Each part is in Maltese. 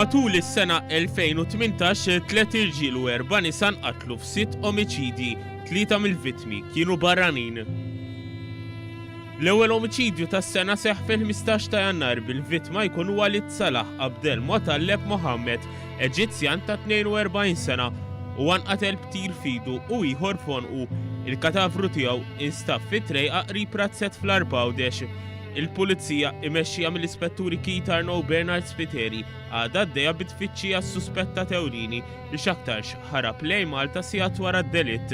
Matul is-sena 2018 3 irġiel u 4 nisa nqatlu f'6 omiċidi, 3 mill-vittmi kienu barranin. L-ewwel omiċidju tas-sena seħħ fil-15 ta' Jannar bil-vittma jkun Walid Salah Abdel Motalleb Mohammed, Eġizzjan ta' 42 sena, u nqatel b'tir fidu u ieħor f'għonqu. Il-katavru tiegħu instab fit-trejqa qrib Razzett fl-Arbawdex. Il-pulizija imexxija mill-ispetturi Keith Arno Bernard Spiteri għadha għaddejja bit-tfittxija s-suspettat ewlieni li x'aktarx ħarab lejn Malta sigħat wara d-delitt.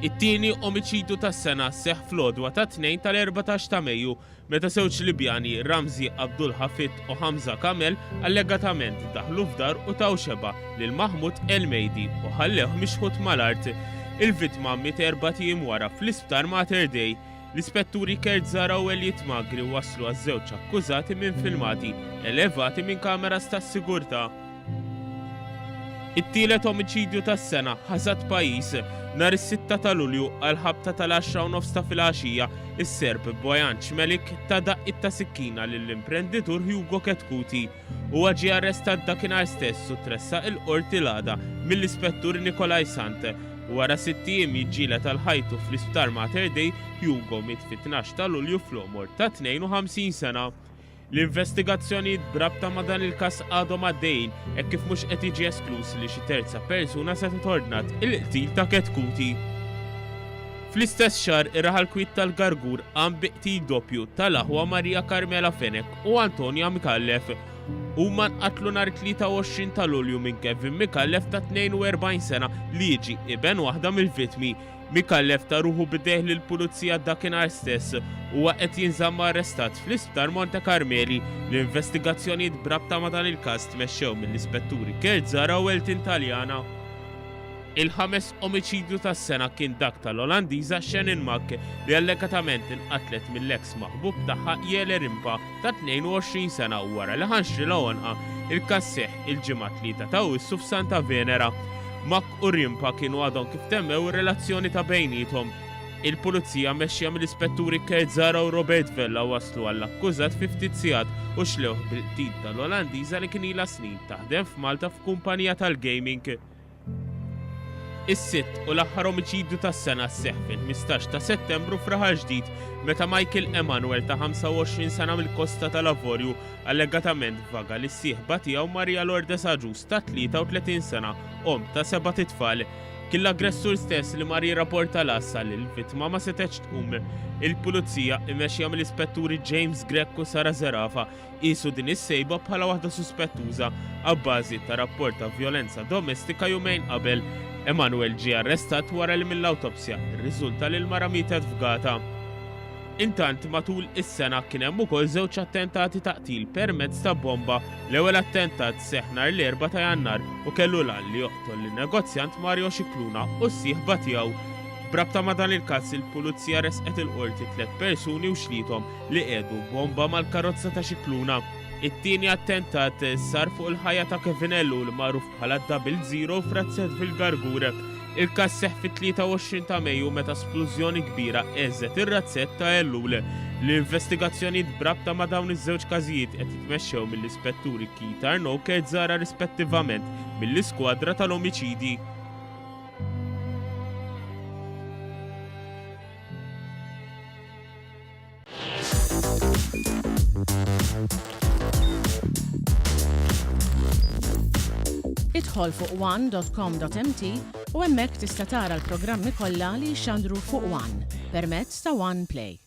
It-tieni omiċidju tas-sena seħħ fl-għodwa ta' 2 tal-14 ta' Mejju meta żewġ Libjani Ramzi Abdul Hafid u Hamza Kamel allegatament daħlu f'dar u taw xeba lil Mahmud El Mejdi u ħallewh mixħut mal-art. Il-vittma miet 4 tiem wara fl-isptar Mater Dei. L-ispetturi Kert Zara u Elliot Magri waslu għaż-żewġ akkużati minn filmati elevati minn kameras tas-sigurtà. It-tielet omiċidju tas-sena ħasad pajjiż nhar is-6 ta' Lulju għal ħabta tal-10:09 ta' filgħaxija is-Serb Bojan Cmelik ta' daqqit ta' sikkina lill-imprenditur Hugo Ketkuti huwa ġie arrestat dakinhar stess u tressaq il-qorti l-għada mill-ispettur Nikolaj Sant. Wara 6 ijiem jiġġieled għal ħajtu fl-isptar Mater Dei, Hugo miet fit-12 ta' Lulju fl-għomor ta' 52 sena. L-investigazzjonijiet brabta ma' dan il-każ għadhom għaddejjin hekk kif mhux qed jiġi esklus li xi terza persuna se titordnat il-qtil ta' Ketkuti. Fl-istess xahar ir-raħal kwiet tal-Gargur qam bi qtil doppju tal-aħwa Marija Karmela Fenek u Antonja Mikallef. Huma nqatlu nhar 23 ta' Lulju minn Kevin Mikallef ta' 42 sena li jiġi iben waħda mill-vittmi. Mikallef ta' ruħu bideħ lill-pulizija dakinhar stess huwa qed jinżamm arrestat fl-isptar Monte Carmeli. L-investigazzjonijiet brabta ma' dan il-każ tmexxew mill-ispetturi Kert Zara u Eltin Taljana. Il-ħames omiċidju tas-sena kien dak tal-Olandiża Shannon Mack li allegatament inqatlet mill-eks maħbub tagħha Jele Rimpa ta' 22 sena u wara li ħanxrilha wonqa il-każ seħħ il-ġimgħa 3 ta' Awwissu f'Santa Venera. Mack u Rimpa kienu għadhom kif temmew ir-relazzjoni ta' bejniethom. Il-pulizija mexxija mill-ispetturi Kert Zara u Robert Vella waslu għall-akkużat fi ftit sigħat u xlewh bil-qtil tal-Olandiża li kien ilha snin taħdem f'Malta f'kumpanija tal-gaming. Is-sitt u l-aħħar omiċidju tas-sena seħħ fil-15 ta' Settembru f'Raħal Ġdid meta Michael Emanuel ta' 25 sena mill-Kosta tal-Lavorju allegatament vaga lis sieħba tiegħu Marija Lourdes Aġus ta' 33 sena, ta' 7 tfal. Kien l-aggressur stess li mar jirrapporta l-assa li l-vittma ma setgħetx tqum. Il-pulizija imexxija mill-ispetturi James Grek u Sara Zerafa qisu din is-sejba bħala waħda suspettuża abbażi ta' rapport ta' vjolenza domestika jumejn qabel. Emanuel ġie arrestat wara li mill-awtopsja irriżulta li l-mara mietet f'Gata. Intant matul is-sena kien hemm ukoll żewġ attentati ta' qtil permezz ta' bomba. L-ewwel attentat seħħ nhar l-4 ta' Jannar u kellu lan li joqtol lin-negozjant Mario Scicluna u s-sieħba tiegħu. Brabta ma' dan il-każ il-pulizija resqet il-qorti 3 persuni u xlithom li qiegħdu bomba mal-karozza ta' Scicluna. It-tieni attentat sar fuq il-ħajja ta' Kevin Ellul magħruf bħala Double Zero f'Razzett fil-Gargur. Il-każ seħħ fit-23 ta' Mejju meta splużjoni kbira eżżet ir-Razzett ta' Ellul. L-investigazzjonijiet brabta ma' dawn iż-żewġ każijiet qed jitmexxew mill-ispetturi Keith Arno u Kert Zara rispettivament mill-iskwadra tal-omiċidi. Idħol fuq one.com.mt u hemmhekk tista' tara l-programmi kollha li jxandru fuq One permezz ta' One Play.